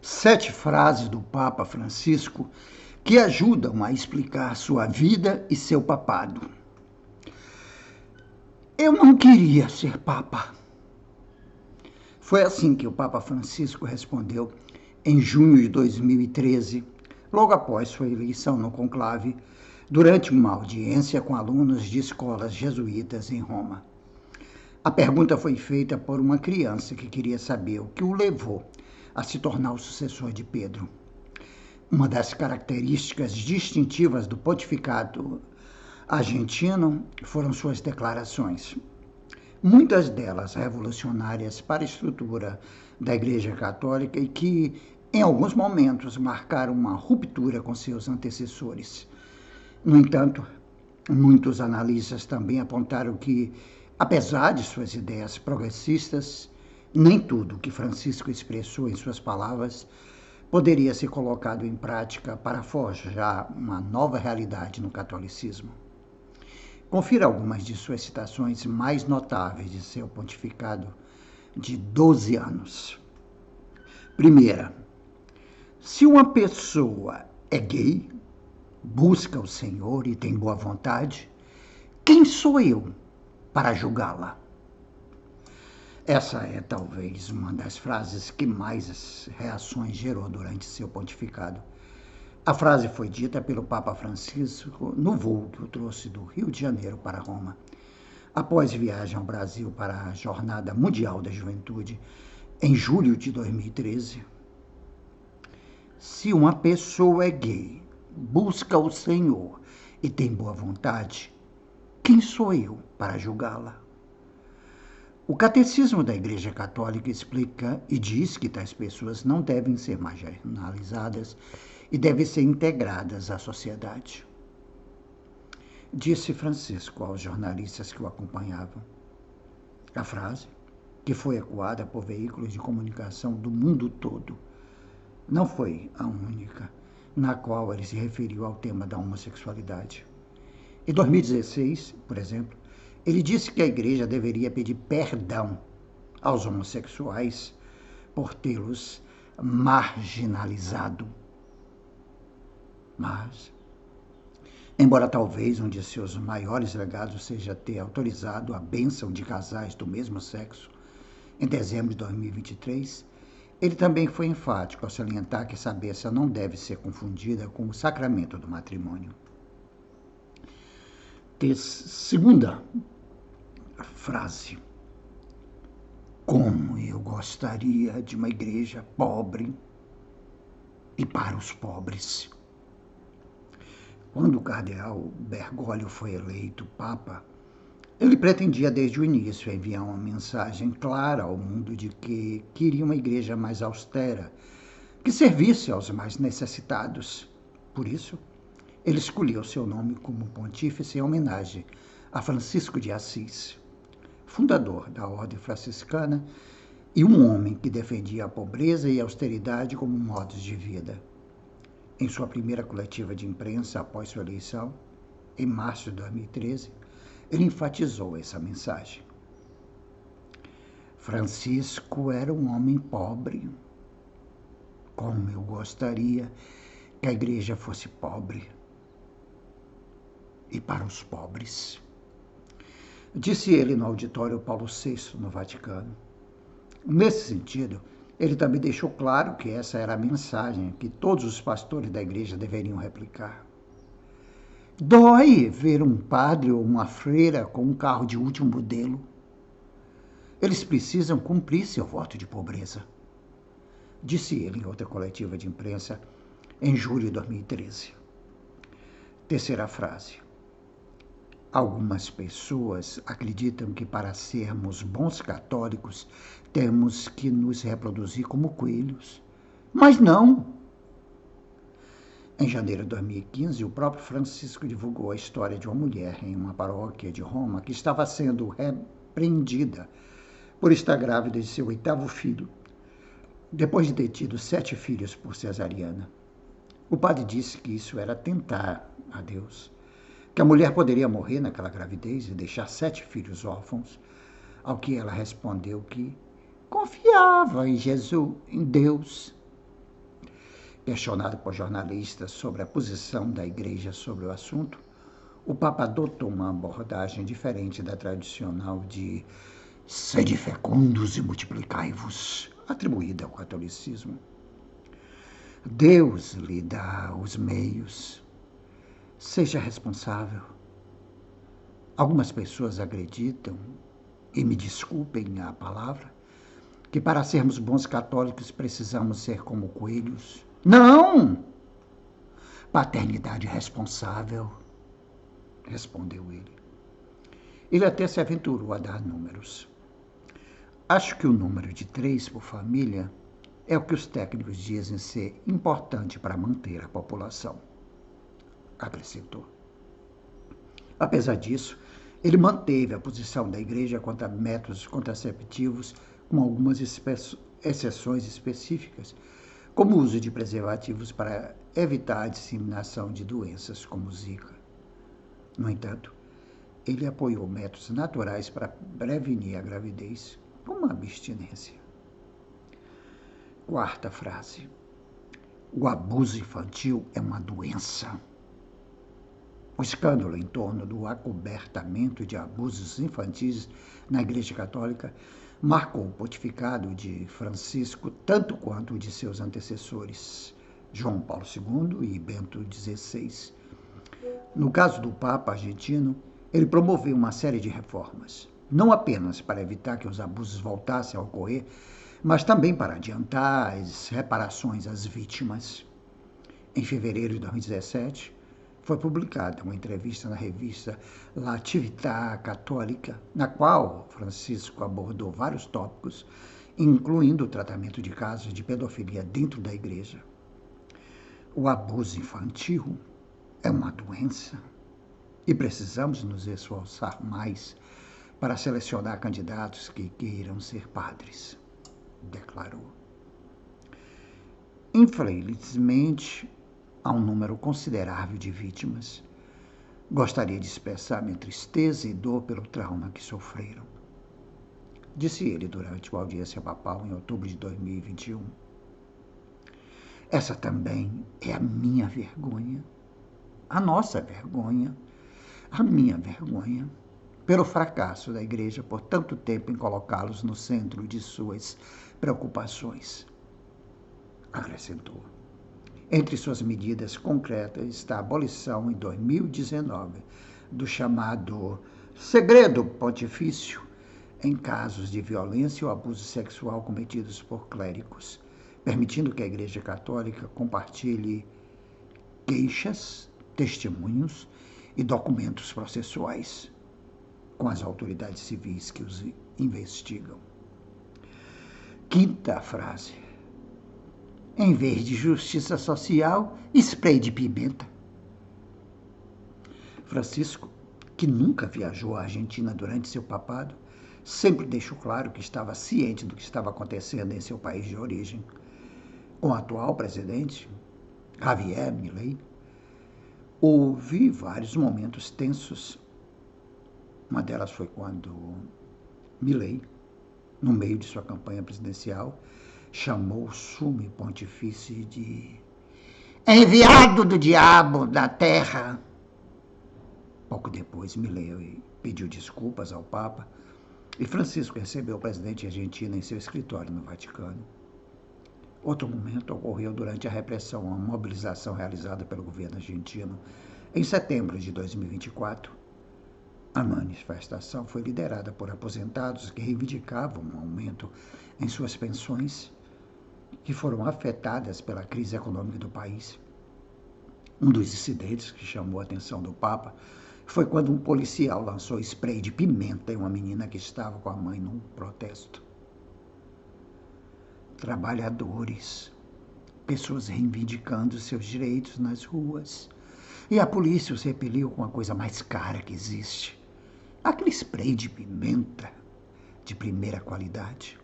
7 frases do Papa Francisco que ajudam a explicar sua vida e seu papado. Eu não queria ser Papa. Foi assim que o Papa Francisco respondeu em junho de 2013, logo após sua eleição no conclave, durante uma audiência com alunos de escolas jesuítas em Roma. A pergunta foi feita por uma criança que queria saber o que o levou a se tornar o sucessor de Pedro. Uma das características distintivas do pontificado argentino foram suas declarações, muitas delas revolucionárias para a estrutura da Igreja Católica e que, em alguns momentos, marcaram uma ruptura com seus antecessores. No entanto, muitos analistas também apontaram que, apesar de suas ideias progressistas, nem tudo que Francisco expressou em suas palavras poderia ser colocado em prática para forjar uma nova realidade no catolicismo. Confira algumas de suas citações mais notáveis de seu pontificado de 12 anos. Primeira, se uma pessoa é gay, busca o Senhor e tem boa vontade, quem sou eu para julgá-la? Essa é talvez uma das frases que mais reações gerou durante seu pontificado. A frase foi dita pelo Papa Francisco no voo que o trouxe do Rio de Janeiro para Roma, após viagem ao Brasil para a Jornada Mundial da Juventude, em julho de 2013. Se uma pessoa é gay, busca o Senhor e tem boa vontade, quem sou eu para julgá-la? O Catecismo da Igreja Católica explica e diz que tais pessoas não devem ser marginalizadas e devem ser integradas à sociedade. Disse Francisco aos jornalistas que o acompanhavam. A frase, que foi ecoada por veículos de comunicação do mundo todo, não foi a única na qual ele se referiu ao tema da homossexualidade. Em 2016, por exemplo, ele disse que a Igreja deveria pedir perdão aos homossexuais por tê-los marginalizado. Mas, embora talvez um de seus maiores legados seja ter autorizado a bênção de casais do mesmo sexo, em dezembro de 2023, ele também foi enfático ao salientar que essa bênção não deve ser confundida com o sacramento do matrimônio. Segunda frase. Como eu gostaria de uma igreja pobre e para os pobres. Quando o cardeal Bergoglio foi eleito Papa, ele pretendia desde o início enviar uma mensagem clara ao mundo de que queria uma igreja mais austera, que servisse aos mais necessitados. Por isso, ele escolheu seu nome como pontífice em homenagem a Francisco de Assis, fundador da Ordem Franciscana e um homem que defendia a pobreza e a austeridade como modos de vida. Em sua primeira coletiva de imprensa após sua eleição, em março de 2013, ele enfatizou essa mensagem. Francisco era um homem pobre. Como eu gostaria que a igreja fosse pobre e para os pobres. Disse ele no auditório Paulo VI, no Vaticano. Nesse sentido, ele também deixou claro que essa era a mensagem que todos os pastores da igreja deveriam replicar. Dói ver um padre ou uma freira com um carro de último modelo. Eles precisam cumprir seu voto de pobreza, disse ele em outra coletiva de imprensa em julho de 2013. Terceira frase. Algumas pessoas acreditam que para sermos bons católicos temos que nos reproduzir como coelhos. Mas não! Em janeiro de 2015, o próprio Francisco divulgou a história de uma mulher em uma paróquia de Roma que estava sendo repreendida por estar grávida de seu 8º filho, depois de ter tido 7 filhos por cesariana. O padre disse que isso era tentar a Deus, que a mulher poderia morrer naquela gravidez e deixar 7 filhos órfãos, ao que ela respondeu que confiava em Jesus, em Deus, Questionado por jornalistas sobre a posição da Igreja sobre o assunto, o Papa adotou uma abordagem diferente da tradicional de sede fecundos e multiplicai-vos, atribuída ao catolicismo. Deus lhe dá os meios. Seja responsável. Algumas pessoas acreditam, e me desculpem a palavra, que para sermos bons católicos precisamos ser como coelhos. Não! Paternidade responsável, respondeu ele. Ele até se aventurou a dar números. Acho que o número de 3 por família é o que os técnicos dizem ser importante para manter a população, acrescentou. Apesar disso, ele manteve a posição da Igreja quanto a métodos contraceptivos, com algumas exceções específicas, como o uso de preservativos para evitar a disseminação de doenças como Zika. No entanto, ele apoiou métodos naturais para prevenir a gravidez, como a abstinência. Quarta frase. O abuso infantil é uma doença. O escândalo em torno do acobertamento de abusos infantis na Igreja Católica marcou o pontificado de Francisco tanto quanto o de seus antecessores, João Paulo II e Bento XVI. No caso do Papa argentino, ele promoveu uma série de reformas, não apenas para evitar que os abusos voltassem a ocorrer, mas também para adiantar as reparações às vítimas. Em fevereiro de 2017, foi publicada uma entrevista na revista La Civiltà Católica, na qual Francisco abordou vários tópicos, incluindo o tratamento de casos de pedofilia dentro da Igreja. O abuso infantil é uma doença e precisamos nos esforçar mais para selecionar candidatos que queiram ser padres, declarou. Infelizmente, há um número considerável de vítimas. Gostaria de expressar minha tristeza e dor pelo trauma que sofreram, disse ele durante uma audiência papal em outubro de 2021. Essa também é a minha vergonha, a nossa vergonha, a minha vergonha, pelo fracasso da Igreja por tanto tempo em colocá-los no centro de suas preocupações, acrescentou. Entre suas medidas concretas está a abolição em 2019 do chamado segredo pontifício em casos de violência ou abuso sexual cometidos por clérigos, permitindo que a Igreja Católica compartilhe queixas, testemunhos e documentos processuais com as autoridades civis que os investigam. Quinta frase. Em vez de justiça social, spray de pimenta. Francisco, que nunca viajou à Argentina durante seu papado, sempre deixou claro que estava ciente do que estava acontecendo em seu país de origem. Com o atual presidente, Javier Milei, houve vários momentos tensos. Uma delas foi quando Milei, no meio de sua campanha presidencial, chamou o sumo pontifício de enviado do diabo da terra. Pouco depois, Milei pediu desculpas ao Papa e Francisco recebeu o presidente argentino em seu escritório no Vaticano. Outro momento ocorreu durante a repressão à mobilização realizada pelo governo argentino em setembro de 2024. A manifestação foi liderada por aposentados que reivindicavam um aumento em suas pensões, que foram afetadas pela crise econômica do país. Um dos incidentes que chamou a atenção do Papa foi quando um policial lançou spray de pimenta em uma menina que estava com a mãe num protesto. Trabalhadores, pessoas reivindicando seus direitos nas ruas, e a polícia os repeliu com a coisa mais cara que existe, aquele spray de pimenta de primeira qualidade,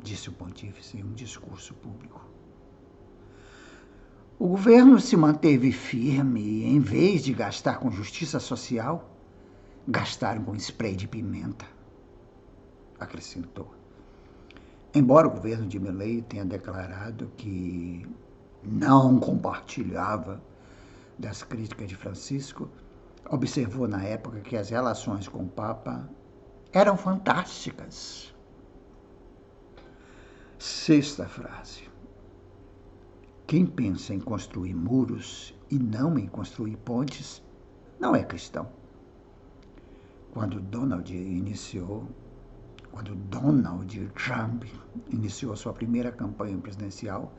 disse o pontífice em um discurso público. O governo se manteve firme e, em vez de gastar com justiça social, gastaram com spray de pimenta, acrescentou. Embora o governo de Milei tenha declarado que não compartilhava das críticas de Francisco, observou na época que as relações com o Papa eram fantásticas. Sexta frase. Quem pensa em construir muros e não em construir pontes não é cristão. Quando Donald Trump iniciou sua primeira campanha presidencial,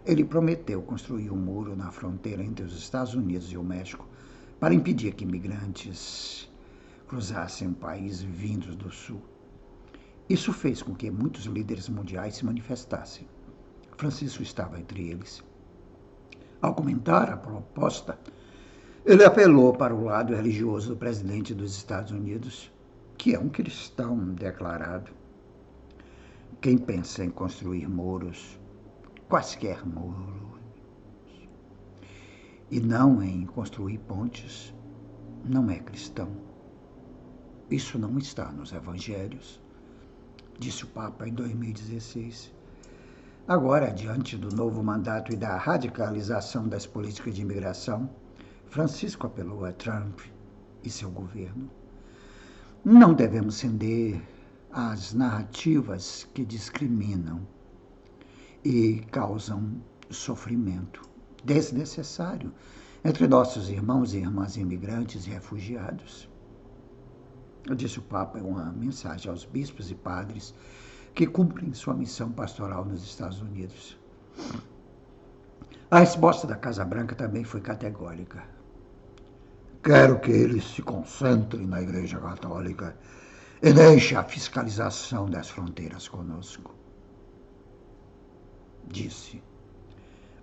ele prometeu construir um muro na fronteira entre os Estados Unidos e o México para impedir que imigrantes cruzassem o país vindos do sul. Isso fez com que muitos líderes mundiais se manifestassem. Francisco estava entre eles. Ao comentar a proposta, ele apelou para o lado religioso do presidente dos Estados Unidos, que é um cristão declarado. Quem pensa em construir muros, quaisquer muros, e não em construir pontes, não é cristão. Isso não está nos evangelhos, disse o Papa em 2016. Agora, diante do novo mandato e da radicalização das políticas de imigração, Francisco apelou a Trump e seu governo. Não devemos ceder às narrativas que discriminam e causam sofrimento desnecessário entre nossos irmãos e irmãs imigrantes e refugiados. Disse o Papa em uma mensagem aos bispos e padres que cumprem sua missão pastoral nos Estados Unidos. A resposta da Casa Branca também foi categórica. Quero que eles se concentrem na Igreja Católica e deixem a fiscalização das fronteiras conosco, disse,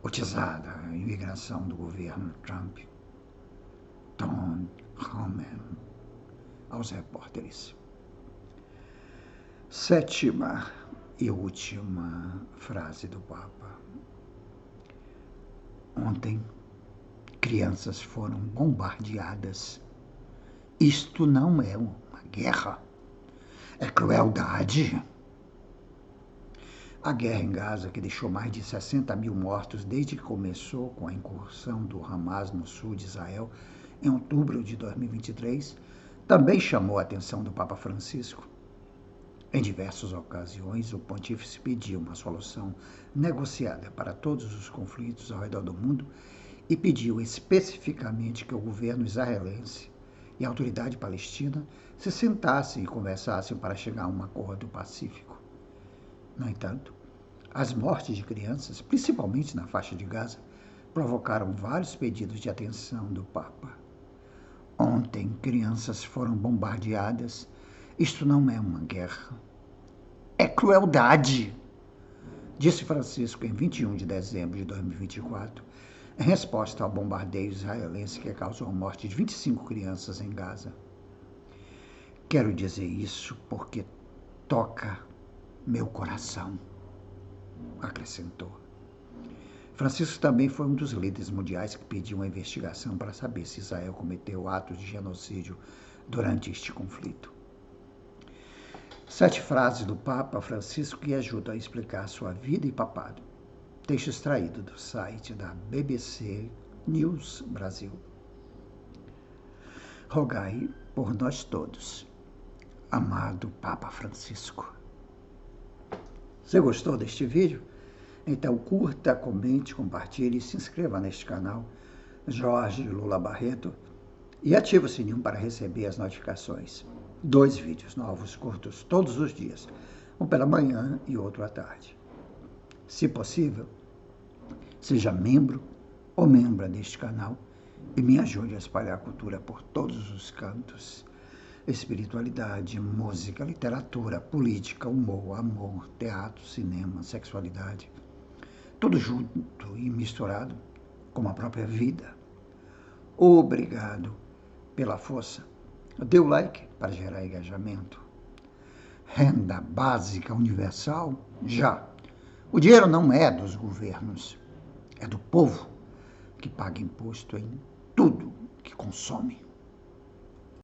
utizada a imigração do governo Trump. Tom Homan aos repórteres. Sétima e última frase do Papa. Ontem, crianças foram bombardeadas. Isto não é uma guerra, é crueldade. A guerra em Gaza, que deixou mais de 60 mil mortos desde que começou com a incursão do Hamas no sul de Israel em outubro de 2023, também chamou a atenção do Papa Francisco. Em diversas ocasiões, o pontífice pediu uma solução negociada para todos os conflitos ao redor do mundo e pediu especificamente que o governo israelense e a autoridade palestina se sentassem e conversassem para chegar a um acordo pacífico. No entanto, as mortes de crianças, principalmente na faixa de Gaza, provocaram vários pedidos de atenção do Papa. Ontem, crianças foram bombardeadas. Isto não é uma guerra, é crueldade, disse Francisco em 21 de dezembro de 2024, em resposta ao bombardeio israelense que causou a morte de 25 crianças em Gaza. Quero dizer isso porque toca meu coração, acrescentou. Francisco também foi um dos líderes mundiais que pediu uma investigação para saber se Israel cometeu atos de genocídio durante este conflito. 7 frases do Papa Francisco que ajudam a explicar sua vida e papado. Texto extraído do site da BBC News Brasil. Rogai por nós todos, amado Papa Francisco. Você gostou deste vídeo? Então curta, comente, compartilhe e se inscreva neste canal, Jorge Lula Barreto, e ative o sininho para receber as notificações. 2 vídeos novos curtos todos os dias, um pela manhã e outro à tarde. Se possível, seja membro ou membra deste canal e me ajude a espalhar a cultura por todos os cantos. Espiritualidade, música, literatura, política, humor, amor, teatro, cinema, sexualidade. Tudo junto e misturado, como a própria vida. Obrigado pela força. Dê o like para gerar engajamento. Renda básica universal? Já. O dinheiro não é dos governos, é do povo que paga imposto em tudo que consome.